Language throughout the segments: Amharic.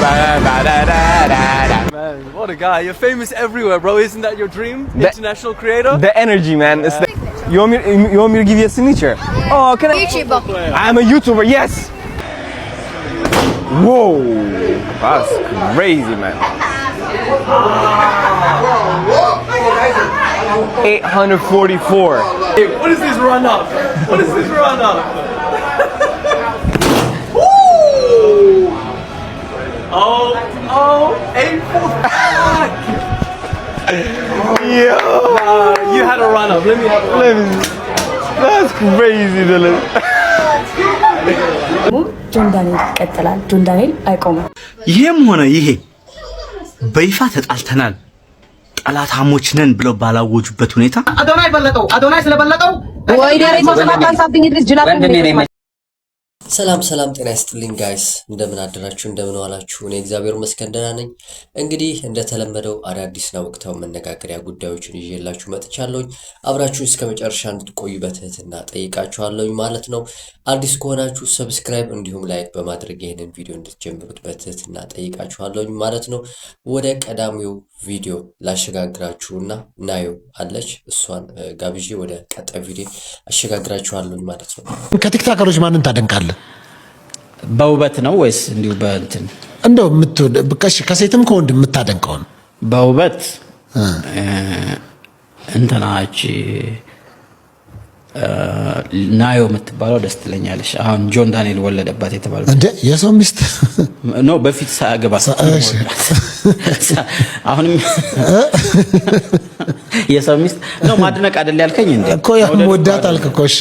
Man, what a guy. You're famous everywhere, bro. Isn't that your dream? International creator? The energy, man. It's you want me to give you a signature? Yeah. Oh, can I? YouTuber. I'm a YouTuber, yes. Whoa, that's crazy, man. 844. Hey, what is this run up? What is this run up? Oh, 845. Yo, You had a run up. Let me have a run up. that's crazy, Dylan. ጆን ዳንኤል ይቀጥላል። ጆን ዳንኤል አይቆምም። ይሄም ሆነ ይሄ በይፋ ተጣልተናል ጠላታሞች ነን ብለው ባላወጁበት ሁኔታ አዶናይ ስለበለጠው ወይ ደሬ ተሰማታንሳብኝ ድረስ ጅላፍ ሰላም ጤና ይስጥልኝ ጋይስ፣ እንደምን አደራችሁ እንደምን ዋላችሁ? እኔ እግዚአብሔር ይመስገን ደህና ነኝ። እንግዲህ እንደተለመደው አዳዲስና ወቅታዊ መነጋገሪያ ጉዳዮችን ይዤላችሁ መጥቻለሁኝ። አብራችሁ እስከ መጨረሻ እንድትቆዩ በትህትና ጠይቃችኋለሁ ማለት ነው። አዲስ ከሆናችሁ ሰብስክራይብ እንዲሁም ላይክ በማድረግ ይሄንን ቪዲዮ እንድትጀምሩት በትህትና ጠይቃችኋለሁ ማለት ነው። ወደ ቀዳሚው ቪዲዮ ላሸጋግራችሁና ናዮ አለች እሷን ጋብዤ ወደ ቀጣይ ቪዲዮ አሸጋግራችኋለሁ ማለት ነው። ከቲክቶከሮች ማንን ታደንቃለህ? በውበት ነው ወይስ እንዲሁ በእንትን እንደው ከሴትም ከወንድ የምታደንቀው ነው? በውበት እንትናች ናዮ የምትባለው ደስ ትለኛለች። አሁን ጆን ዳንኤል ወለደባት የተባለው እንደ የሰው ሚስት ነው በፊት ሳያገባ አሁንም የሰው ሚስት ነው ማድነቅ አይደል ያልከኝ እንዴ? እኮ ያው ወዳት አልክ እኮ። እሺ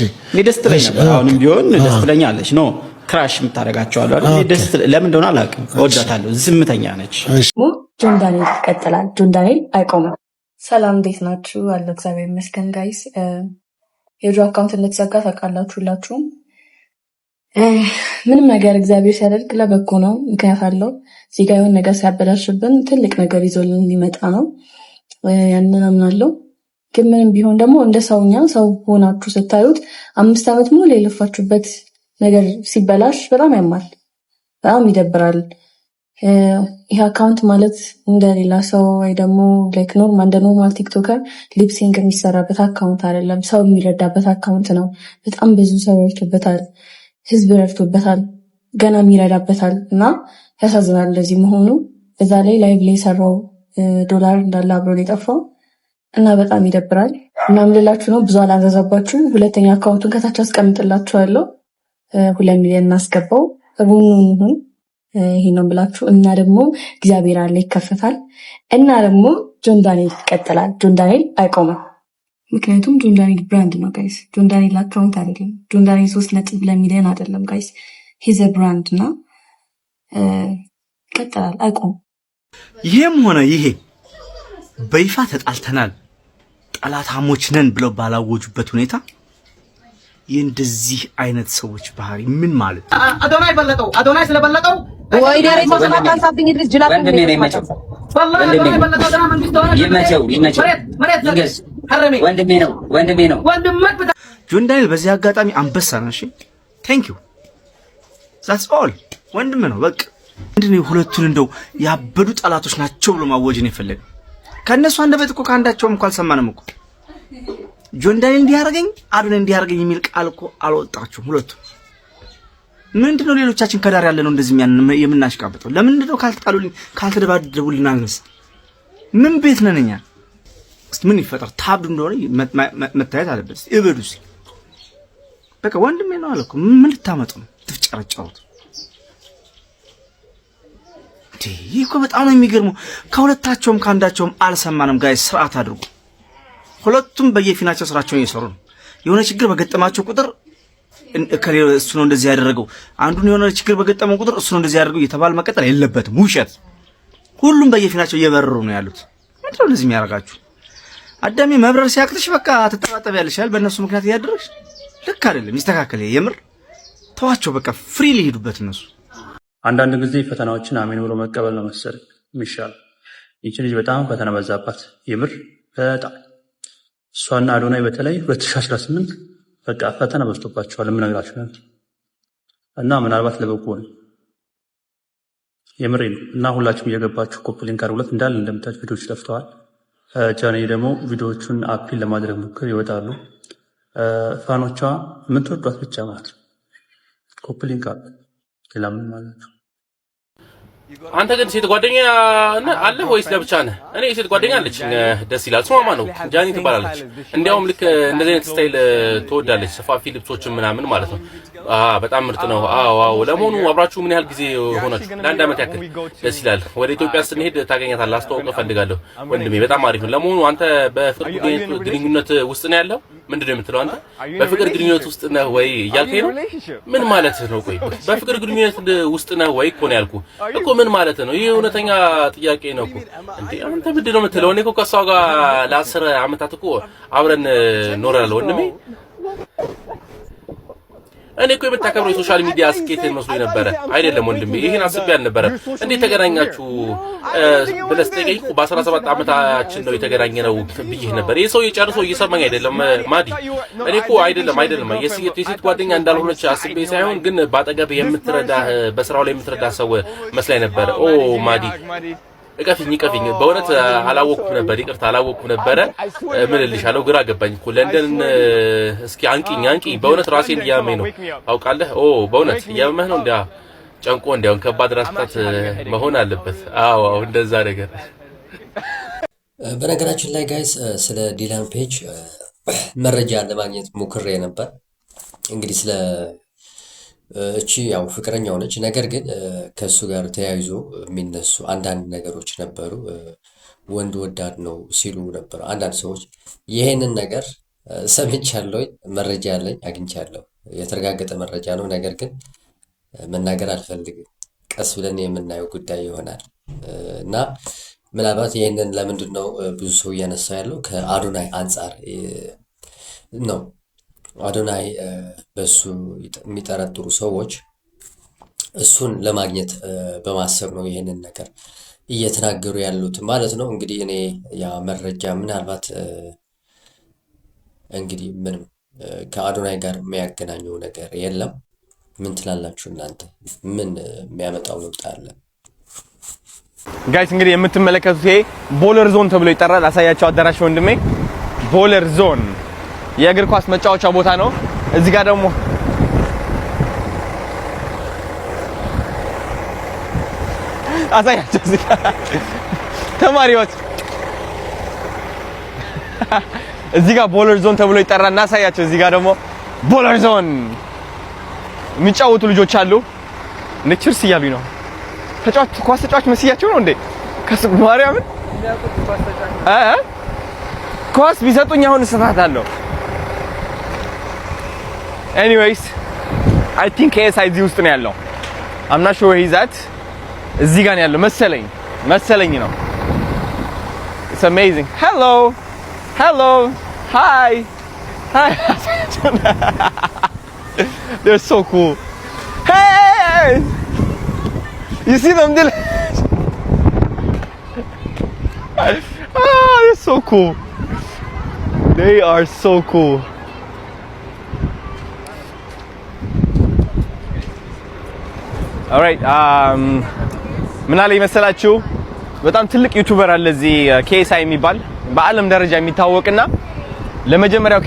ደስ ትለኛለች። አሁንም ቢሆን ደስ ትለኛለች። ነው ክራሽ የምታደርጋቸው አሉ አይደል? ደስ ለምን እንደሆነ አላውቅም፣ እወዳታለሁ። ዝምተኛ ነች። ጆን ዳንኤል ይቀጥላል። ጆን ዳንኤል አይቆምም። ሰላም እንዴት ናችሁ? አለ እግዚአብሔር ይመስገን ጋይስ። የጆ አካውንት እንደተዘጋ ታውቃላችሁ ሁላችሁም። ምንም ነገር እግዚአብሔር ሲያደርግ ለበጎ ነው፣ ምክንያት አለው። እዚህ ጋር የሆነ ነገር ሲያበላሽብን ትልቅ ነገር ይዞልን ሊመጣ ነው። ያንን አምናለሁ። ግን ምንም ቢሆን ደግሞ እንደ ሰውኛ ሰው ሆናችሁ ስታዩት 5 ዓመት ሙሉ የለፋችሁበት ነገር ሲበላሽ በጣም ያማል፣ በጣም ይደብራል። ይሄ አካውንት ማለት እንደሌላ ሰው ወይ ደግሞ ላይክ እንደ ኖርማል ቲክቶከር ሊፕሲንግ የሚሰራበት አካውንት አይደለም። ሰው የሚረዳበት አካውንት ነው። በጣም ብዙ ሰው ረድቶበታል፣ ህዝብ ረድቶበታል፣ ገናም ይረዳበታል እና ያሳዝናል እንደዚህ መሆኑ። በዛ ላይ ላይቭ ላይ የሰራው ዶላር እንዳለ አብሮ የጠፋው እና በጣም ይደብራል። እና ምልላችሁ ነው ብዙ አላዘዛባችሁ። ሁለተኛ አካውንቱን ከታች አስቀምጥላችኋለሁ። 2 ሚሊዮን እናስገባው ሩኑን ይሄ ነው ብላችሁ እና ደግሞ እግዚአብሔር አለ ይከፈታል። እና ደግሞ ጆን ዳንኤል ይቀጥላል። ጆን ዳንኤል አይቆምም። ምክንያቱም ጆን ዳንኤል ብራንድ ነው ጋይስ። ጆን ዳንኤል አካውንት አይደለም። ጆን ዳንኤል 3.2 ሚሊዮን አይደለም ጋይስ። ሂዝ ብራንድ እና ይቀጥላል፣ አይቆምም። ይሄም ሆነ ይሄ በይፋ ተጣልተናል ጠላታሞች ነን ብለው ባላወጁበት ሁኔታ የእንደዚህ አይነት ሰዎች ባህሪ ምን ማለት ነው? አዶናይ ስለበለጠው ወይ ደሬ ተሰማታንሳብኝ ድረስ ጅላፍ ወንድሜ ነው። ጆን ዳንኤል በዚህ አጋጣሚ አንበሳ ነው። እሺ ቴንክ ዩ ዛትስ ኦል። ወንድም ነው በቃ። ምንድነው ሁለቱን እንደው ያበዱ ጠላቶች ናቸው ብሎ ማወጅን የፈለገ ከነሱ አንደበት እኮ ካንዳቸውም እንኳን አልሰማንም እኮ። ጆን ዳንኤል እንዲያርገኝ አዶናይ እንዲያርገኝ የሚል ቃል እኮ አልወጣችሁም ሁለቱ። ምንድነው ሌሎቻችን ከዳር ያለ ነው እንደዚህ የምናሽቃበጠው? ለምንድነው ካልተጣሉልኝ ካልተደባደቡልን አንስ ምን ቤት ነን እኛ? እስቲ ምን ይፈጠር ታብዱ እንደሆነ መታየት አለበት። እበዱስ በቃ ወንድሜ ነው አለኩ። ምን ልታመጡ ነው ትፍጨረጨሩት? ይህ እኮ በጣም ነው የሚገርመው። ከሁለታቸውም ካንዳቸውም አልሰማንም ጋይስ። ስርዓት አድርጉ። ሁለቱም በየፊናቸው ስራቸውን እየሰሩ ነው። የሆነ ችግር በገጠማቸው ቁጥር እሱ ነው እንደዚህ ያደረገው፣ አንዱን የሆነ ችግር በገጠመው ቁጥር እሱ ነው እንደዚህ ያደረገው እየተባለ መቀጠል የለበትም። ውሸት። ሁሉም በየፊናቸው እየበረሩ ነው ያሉት። ምንድነው እንደዚህ የሚያደርጋችሁ? አዳሜ መብረር ሲያቅትሽ በቃ ትጠባጠቢያለሽ አይደል? በእነሱ ምክንያት እያደረግሽ ልክ አይደለም። ይስተካከል። የምር ተዋቸው በቃ ፍሪ ሊሄዱበት እነሱ። አንዳንድ ጊዜ ፈተናዎችን አሜን ብሎ መቀበል ነው መሰለኝ የሚሻለው። ይቺ ልጅ በጣም ፈተና በዛባት፣ የምር በጣም እሷና አዶናይ በተለይ 2018 በቃ ፈተና በዝቶባቸዋል የምነግራችሁ ነገር እና ምናልባት ለበጎ ነው። የምሬ ነው። እና ሁላችሁም እየገባችሁ ኮፒ ሊንክ አድርጉለት። እንዳለ እንደምታዩት ቪዲዮዎች ጠፍተዋል። ቻኔ ደግሞ ቪዲዮዎቹን አፒል ለማድረግ ሞክር ይወጣሉ። ፋኖቿ የምትወዷት ብቻ ማለት ነው። ኮፒ ሊንክ አለ ሌላ ምን ማለት ነው? አንተ ግን ሴት ጓደኛ አለ ወይስ ለብቻ ነህ? እኔ ሴት ጓደኛ አለች፣ ደስ ይላል። ስሟ ማን ነው? ጃኒ ትባላለች። እንዲያውም ልክ እንደዚህ አይነት ስታይል ትወዳለች፣ ሰፋፊ ልብሶችን ምናምን ማለት ነው። በጣም ምርጥ ነው። አዎ። ለመሆኑ አብራችሁ ምን ያህል ጊዜ ሆናችሁ? ለአንድ ዓመት ያክል። ደስ ይላል። ወደ ኢትዮጵያ ስንሄድ ታገኛታለህ፣ አስተዋውቅህ እፈልጋለሁ ወንድሜ። በጣም አሪፍ ነው። ለመሆኑ አንተ በፍቅር ግንኙነት ውስጥ ነው ያለው? ምንድነው የምትለው አንተ? በፍቅር ግንኙነት ውስጥ ነህ ወይ እያልከኝ ነው? ምን ማለት ነው? ቆይ በፍቅር ግንኙነት ውስጥ ነህ ወይ እኮ ነው ያልኩህ እኮ። ምን ማለት ነው? ይሄ እውነተኛ ጥያቄ ነው እኮ። እንዴ አንተ ምንድነው የምትለው? እኔ እኮ ከሷ ጋር ለ10 ዓመታት እኮ አብረን ኖረናል ወንድሜ። እኔ እኮ የምታከብረው የሶሻል ሚዲያ ስኬትን መስሎኝ ነበረ። አይደለም ወንድሜ፣ ይሄን አስቤ አልነበረም። እንዴት ተገናኛችሁ ብለህ ስትጠይቀኝ እኮ በ17 ዓመታችን ነው የተገናኘነው ብዬሽ ነበር። ይሄ ሰው የጨርሶ እየሰማኝ አይደለም ማዲ። እኔ እኮ አይደለም የሴት ጓደኛ እንዳልሆነች አስቤ ሳይሆን ግን ባጠገብ የምትረዳህ በስራው ላይ የምትረዳህ ሰው መስላኝ ነበር። ኦ ማዲ እቀፊኝ። በእውነት አላወቅኩም ነበር። ይቅርታ አላወቅኩም ነበረ። ምን እልሻለሁ፣ ግራ ገባኝ እኮ። ለንደን እስኪ አንቂኝ። በእውነት ራሴን እያመመኝ ነው አውቃለህ። በእውነት እያመመህ ነው? እንዲያ ጨንቆ እንዲያውን ከባድ ራስ ምታት መሆን አለበት። አዎ እንደዛ ነገር። በነገራችን ላይ ጋይስ ስለ ዲላን ፔጅ መረጃ ለማግኘት ሞክሬ ነበር። እንግዲህ ስለ እቺ ያው ፍቅረኛው ነች። ነገር ግን ከሱ ጋር ተያይዞ የሚነሱ አንዳንድ ነገሮች ነበሩ። ወንድ ወዳድ ነው ሲሉ ነበር አንዳንድ ሰዎች። ይሄንን ነገር ሰምቻለሁ፣ መረጃ ያለኝ አግኝቻለሁ። የተረጋገጠ መረጃ ነው። ነገር ግን መናገር አልፈልግም። ቀስ ብለን የምናየው ጉዳይ ይሆናል እና ምናልባት ይሄንን ለምንድን ነው ብዙ ሰው እያነሳ ያለው ከአዶናይ አንጻር ነው። አዶናይ በሱ የሚጠረጥሩ ሰዎች እሱን ለማግኘት በማሰብ ነው ይሄንን ነገር እየተናገሩ ያሉት ማለት ነው። እንግዲህ እኔ ያ መረጃ ምናልባት እንግዲህ ምንም ከአዶናይ ጋር የሚያገናኘው ነገር የለም። ምን ትላላችሁ እናንተ? ምን የሚያመጣው ለውጥ አለ? ጋይስ እንግዲህ የምትመለከቱት ይሄ ቦለር ዞን ተብሎ ይጠራል። አሳያቸው አዳራሽ ወንድሜ። ቦለር ዞን የእግር ኳስ መጫወቻ ቦታ ነው። እዚህ ጋር ደግሞ አሳያቸው እዚህ ጋር ተማሪዎች እዚህ ጋር ቦለር ዞን ተብሎ ይጠራል። እናሳያቸው። እዚህ ጋር ደግሞ ቦለር ዞን የሚጫወቱ ልጆች አሉ። ንችርስ እያሉኝ ነው። ኳስ ተጫዋች መስያቸው ነው እንዴ? ማርያምን ኳስ ቢሰጡኝ አሁን እሰጣታለሁ። Anyways, I think KSI እዚህ ውስጥ ነው ያለው። I'm not sure where he's at. እዚህ ጋር ነው ያለው መሰለኝ ነው። It's amazing. Hello. Hi. They're so cool. Hey! You see them? They're so cool. They are so cool. Alright, ምን አለ መሰላችሁ? በጣም ትልቅ ዩቲዩበር አለ እዚህ KSI የሚባል በዓለም ደረጃ የሚታወቅና ለመጀመሪያ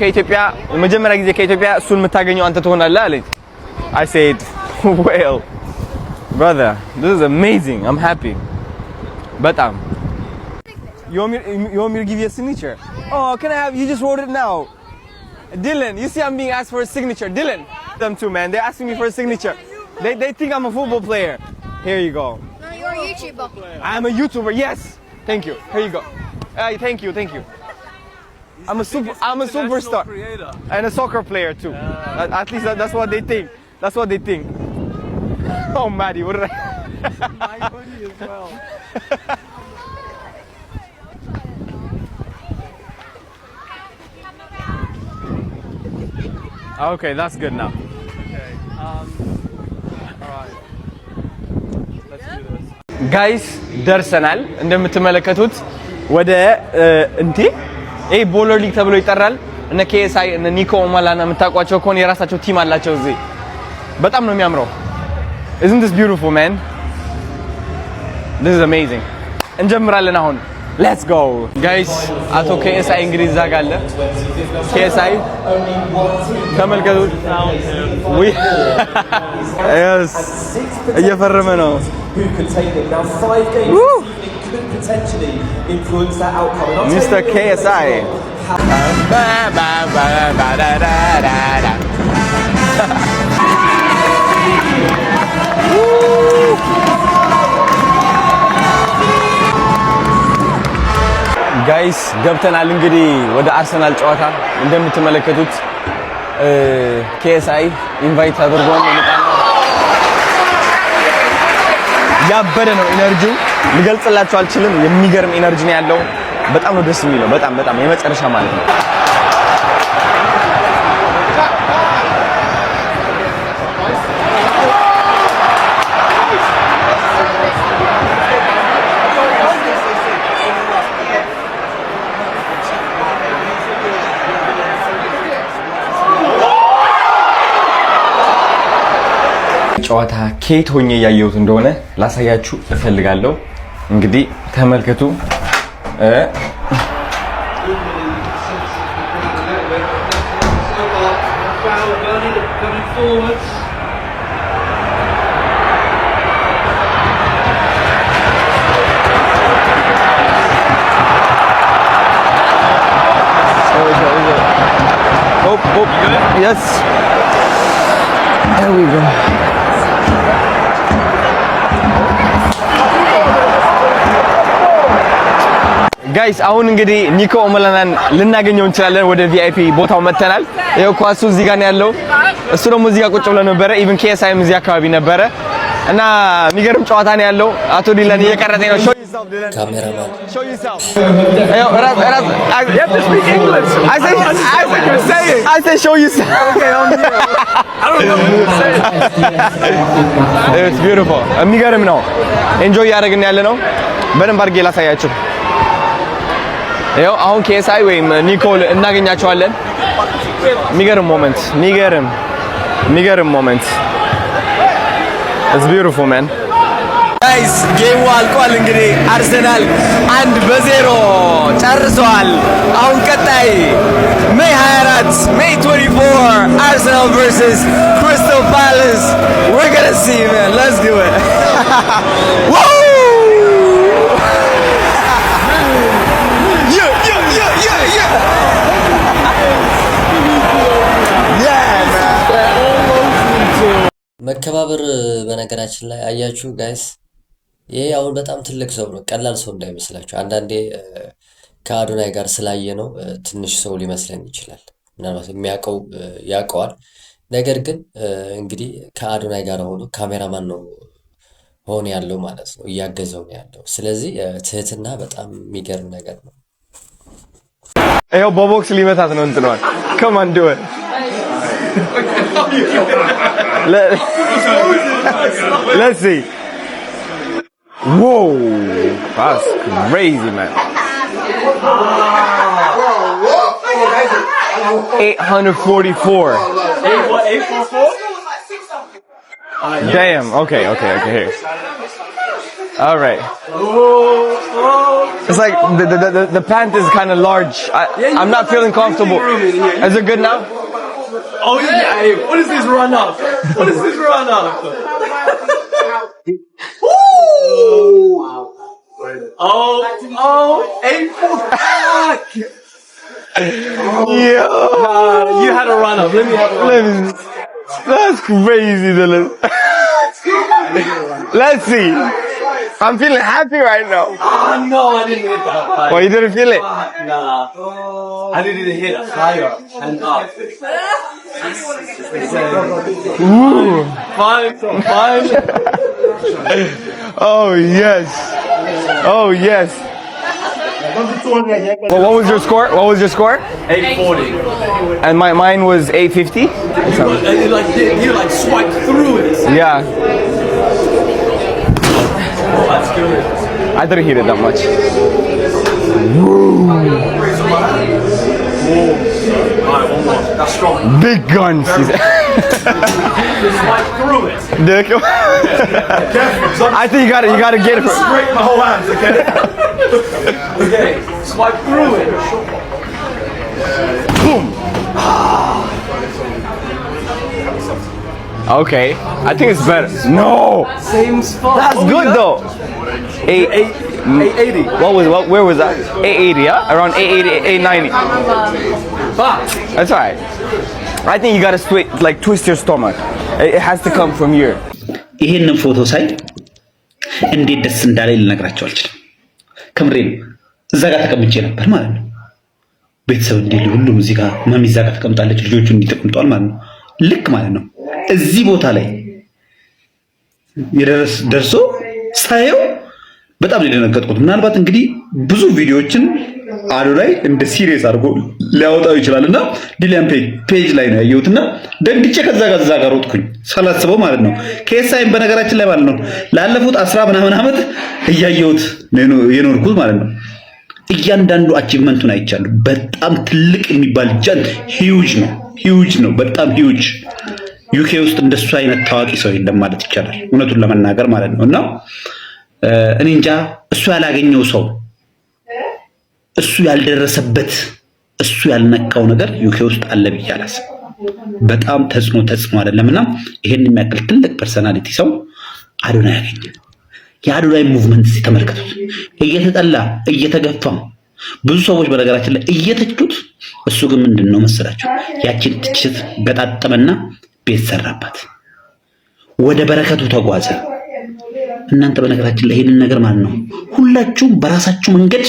ጊዜ ከኢትዮጵያ እሱን የምታገኘው አንተ ትሆናለህ አለኝ። I said, well, brother, this is amazing. I'm happy. በጣም You want me to give you a signature? Oh, can I have? You just wrote it now. Dylan, you see I'm being asked for a signature. Dylan, them too, man. They're asking me for a signature. They think I'm a football player. Here you go. No, you're a YouTuber. I'm a YouTuber. Yes. Thank you. Here you go. Thank you. I'm a superstar and a soccer player too. At least that's what they think. Oh, Maddie, what did I? My hoodie as well. Okay, that's good now. Okay. All right. Let's do this. ጋይስ ደርሰናል። እንደምትመለከቱት ወደ እንዴ ይሄ ቦለር ሊግ ተብሎ ይጠራል። እነ KSI እነ ኒኮ ኦማላና የምታውቋቸው ከሆነ የራሳቸው ቲም አላቸው እዚህ። በጣም ነው የሚያምረው። Isn't this beautiful, man? this is amazing እንጀምራለን አሁን let's go guys አቶ KSI እንግዲህ እዛ ጋር አለ KSI ተመልከቱ we yes እየፈረመ ነው Mr. KSI ጋይስ ገብተናል እንግዲህ ወደ አርሰናል ጨዋታ እንደምትመለከቱት KSI ኢንቫይት አድርጎን ያበደ ነው ኢነርጂው ልገልጽላችሁ አልችልም የሚገርም ኢነርጂ ነው ያለው በጣም ነው ደስ የሚለው በጣም የመጨረሻ ማለት ነው ጨዋታ ኬት ሆኜ ያየሁት እንደሆነ ላሳያችሁ እፈልጋለሁ እንግዲህ ተመልከቱ Oh, yes. There we go. ጋይስ አሁን እንግዲህ ኒኮ ኦሞላናን ልናገኘው እንችላለን ወደ ቪአይፒ ቦታው መተናል ይሄው ኳሱ እዚህ ጋር ነው ያለው እሱ ደግሞ እዚህ ጋር ቁጭ ብሎ ነበር ኢቭን KSIም እዚህ አካባቢ ነበረ እና የሚገርም ጨዋታ ነው ያለው አቶ ዲላን እየቀረጸኝ ነው ካሜራማን show yourself ayo you have to speak English I say show yourself okay I don't know what to say it's beautiful የሚገርም ነው enjoy ያደርግን ያለ ነው በደንብ አድርጌ ላሳያችሁ ያው አሁን KSI ወይም ኒኮል እናገኛቸዋለን የሚገርም ሞመንት it's beautiful man guys ጌሙ አልቋል እንግዲህ አርሰናል 1-0 ጨርሷል አሁን ቀጣይ May 24 May 24 Arsenal versus Crystal Palace we're going to see man let's do it woo መከባበር በነገራችን ላይ አያችሁ ጋይስ ይሄ አሁን በጣም ትልቅ ሰው ነው ቀላል ሰው እንዳይመስላችሁ አንዳንዴ ከአዶናይ ጋር ስላየ ነው ትንሽ ሰው ሊመስለን ይችላል ምናልባት የሚያውቀው ያውቀዋል ነገር ግን እንግዲህ ከአዶናይ ጋር ሆኖ ካሜራማን ነው ሆነ ያለው ማለት ነው እያገዘው ነው ያለው ስለዚህ ትህትና በጣም የሚገርም ነገር ነው ይሄው በቦክስ ሊመታት ነው እንትነዋል come on do it let's see whoa that's crazy man 844 damn okay here all right it's like the pant is kind of large I'm not feeling comfortable is it good now Oh yeah, hey, what is this run up? Oh, 8-4. Yeah. You had a run up. Let me have a run up. That's crazy, Dylan. Let's see. I'm feeling happy right now. Oh no, I didn't hit that high. Well, you didn't feel it? Nah. I didn't hit higher and up. Ooh. Fine. Oh yes. Well, what was your score? 840. And mine was 850. You swiped through it. Yeah. That's good. I didn't hit it that much. Alright, one more. That's strong. Big guns. Swipe through it. I think you gotta get it. Scrape my whole hands, okay? Okay, swipe through it. Boom. Okay, I think it's better. No, Same spot. that's What good was though. 880. Where was that? 880, yeah? Around 880, 890. But That's alright. I think you gotta twist your stomach. It has to come from here. ይሄንን ፎቶ ሳይ እንዴት ደስ እንዳለኝ ልነግራችሁ አልችልም። ከምሬ ነው። እዛ ጋር ተቀምጬ ነበር ማለት ነው። ቤተሰብ እንዴ ሁሉም እዚህ ጋር ማሚ እዛ ጋር ተቀምጣለች፣ ልጆቹ እንዲህ ተቀምጠዋል ማለት ነው። ልክ ማለት ነው እዚህ ቦታ ላይ ደርሶ ሳየው በጣም የደነገጥኩት። ምናልባት እንግዲህ ብዙ ቪዲዮዎችን አዶናይ እንደ ሲሪየስ አድርጎ ሊያወጣው ይችላልና ዲሊያን ፔጅ ላይ ነው ያየሁትና ደግጬ ከዛ ጋር ሮጥኩኝ ሳላስበው ማለት ነው። ከኤስአይም በነገራችን ላይ ማለት ነው ላለፉት 10 ምናምን ዓመት እያየሁት የኖርኩት ማለት ነው። እያንዳንዱ አቺቭመንቱን አይቻለሁ። በጣም ትልቅ የሚባል ጃንት ሂውጅ ነው በጣም ሂውጅ። ዩኬ ውስጥ እንደሱ አይነት ታዋቂ ሰው የለም ማለት ይቻላል እውነቱን ለመናገር ማለት ነው። እና እኔ እንጃ እሱ ያላገኘው ሰው እሱ ያልደረሰበት እሱ ያልነካው ነገር ዩኬ ውስጥ አለ ብዬ አላስብም። በጣም ተጽዕኖ አይደለምና ይሄን የሚያክል ትልቅ ፐርሰናሊቲ ሰው አዶናይ ያገኘ። የአዶናይ ሙቭመንት ተመልከቱት። እየተጠላ እየተገፋ ብዙ ሰዎች በነገራችን ላይ እየተቹት፣ እሱ ግን ምንድነው መሰላችሁ ያቺን ትችት በጣጠመና ቤት ሰራባት፣ ወደ በረከቱ ተጓዘ። እናንተ በነገራችን ላይ ይሄንን ነገር ማለት ነው ሁላችሁም በራሳችሁ መንገድ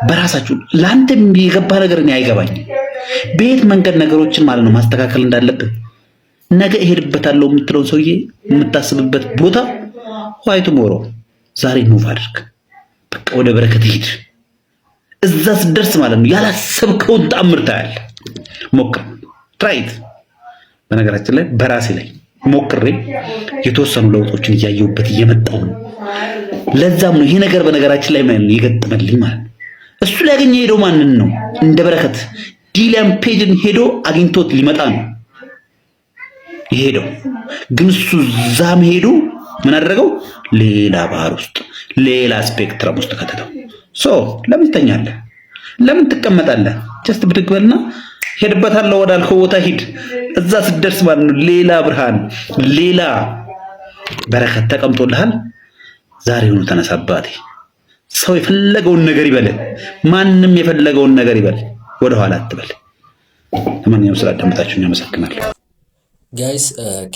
በራሳችሁ ለአንተ የገባ ነገር እኔ አይገባኝ በየት መንገድ ነገሮችን ማለት ነው ማስተካከል እንዳለብን ነገ እሄድበታለሁ የምትለው ሰውዬ የምታስብበት ቦታ ዋይቱ ሞሮ ዛሬ ሙቭ አድርግ፣ በቃ ወደ በረከት ሂድ። እዛ ስደርስ ማለት ነው ያላሰብከውን ተአምር ታያለህ። ሞክር፣ ትራይት። በነገራችን ላይ በራሴ ላይ ሞክሬ የተወሰኑ ለውጦችን እያየሁበት እየመጣሁ ነው። ለዛም ነው ይሄ ነገር በነገራችን ላይ ማለት ነው የገጠመልኝ ማለት ነው። እሱ ሊያገኘ ሄዶ ማንን ነው እንደ በረከት ዲሊያን ፔጅን ሄዶ አግኝቶት ሊመጣ ነው ይሄደው። ግን እሱ ዛም ሄዶ ምን አደረገው? ሌላ ባህር ውስጥ ሌላ ስፔክትረም ውስጥ ከተተው። ለምን ትተኛለህ? ለምን ትቀመጣለህ? ጀስት ብድግ በልና ሄድበታለሁ ወዳልከው ቦታ ሂድ። እዛ ስትደርስ ማለት ነው ሌላ ብርሃን ሌላ በረከት ተቀምጦልሃል። ዛሬውኑ ተነሳባቴ። ሰው የፈለገውን ነገር ይበል፣ ማንም የፈለገውን ነገር ይበል፣ ወደ ኋላ አትበል። ለማንኛውም ስላዳመጣችሁኝ አመሰግናለሁ። ጋይስ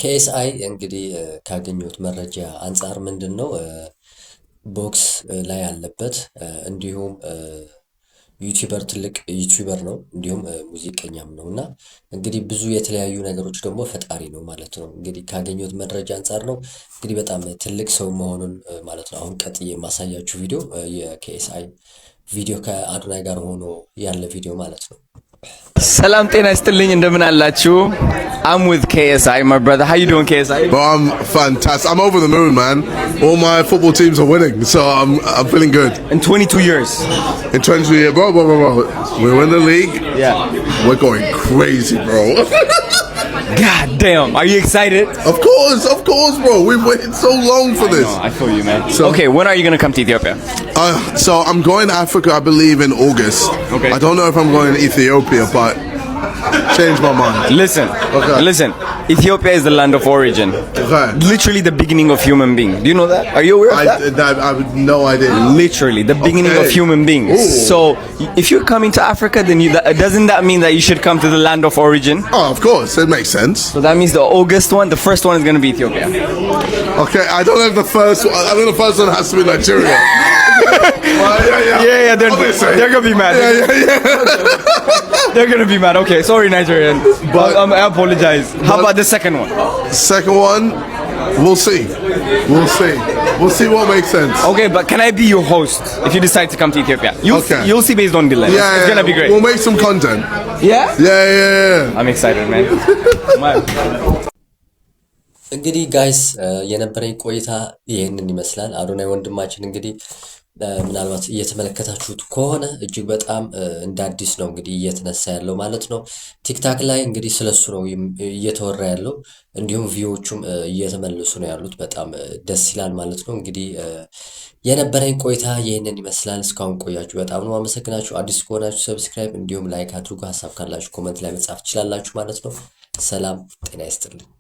KSI እንግዲህ ካገኘሁት መረጃ አንጻር ምንድነው ቦክስ ላይ ያለበት እንዲሁም ዩቲዩበር ትልቅ ዩቲዩበር ነው፣ እንዲሁም ሙዚቀኛም ነውና እንግዲህ ብዙ የተለያዩ ነገሮች ደግሞ ፈጣሪ ነው ማለት ነው። እንግዲህ ካገኘሁት መረጃ አንጻር ነው እንግዲህ በጣም ትልቅ ሰው መሆኑን ማለት ነው። አሁን ቀጥዬ የማሳያችሁ ቪዲዮ የKSI ቪዲዮ ከአዶናይ ጋር ሆኖ ያለ ቪዲዮ ማለት ነው። ሰላም ጤና ይስጥልኝ እንደምን አላችሁ? I'm with KSI, my brother. How you doing, KSI? Bro, I'm fantastic. I'm over the moon, man. All my football teams are winning, so I'm feeling good. In 22 years. In 22 years, bro. We win the league. Yeah. We're going crazy, bro. God damn. Are you excited? Of course, bro. We've waited so long for this. I feel you, man. Okay, when are you going to come to Ethiopia? So I'm going to Africa, I believe, in August. Okay. I don't know if I'm going to Ethiopia, but change my mind. Listen. Ethiopia is the land of origin. Okay. Literally the beginning of human being. Do you know that? Are you aware of that? I have no idea. Literally the beginning of human beings. Ooh. So if you're coming to Africa, then doesn't that mean that you should come to the land of origin? Oh, of course. It makes sense. So that means the August one, the first one is going to be Ethiopia. Okay, I don't know if the first one, I think the first one has to be Nigeria. Yeah, they're going to be mad. They're going to be mad. Okay, sorry Nigerian. But I apologize. How about the second one? Second one, we'll see. We'll see what makes sense. Okay, but can I be your host if you decide to come to Ethiopia? You'll see based on the lens. It's going to be great. We'll make some content. Yeah? Yeah. I'm excited, man. እንግዲህ ጋይስ የነበረኝ ቆይታ ይሄንን ይመስላል። አዶናይ ወንድማችን እንግዲህ ምናልባት እየተመለከታችሁት ከሆነ እጅግ በጣም እንደ አዲስ ነው እንግዲህ እየተነሳ ያለው ማለት ነው። ቲክታክ ላይ እንግዲህ ስለሱ ነው እየተወራ ያለው እንዲሁም ቪውዎቹም እየተመለሱ ነው ያሉት። በጣም ደስ ይላል ማለት ነው። እንግዲህ የነበረኝ ቆይታ ይህንን ይመስላል። እስካሁን ቆያችሁ በጣም ነው አመሰግናችሁ። አዲስ ከሆናችሁ ሰብስክራይብ እንዲሁም ላይክ አድርጉ። ሀሳብ ካላችሁ ኮመንት ላይ መጻፍ ትችላላችሁ ማለት ነው። ሰላም ጤና ይስጥልኝ።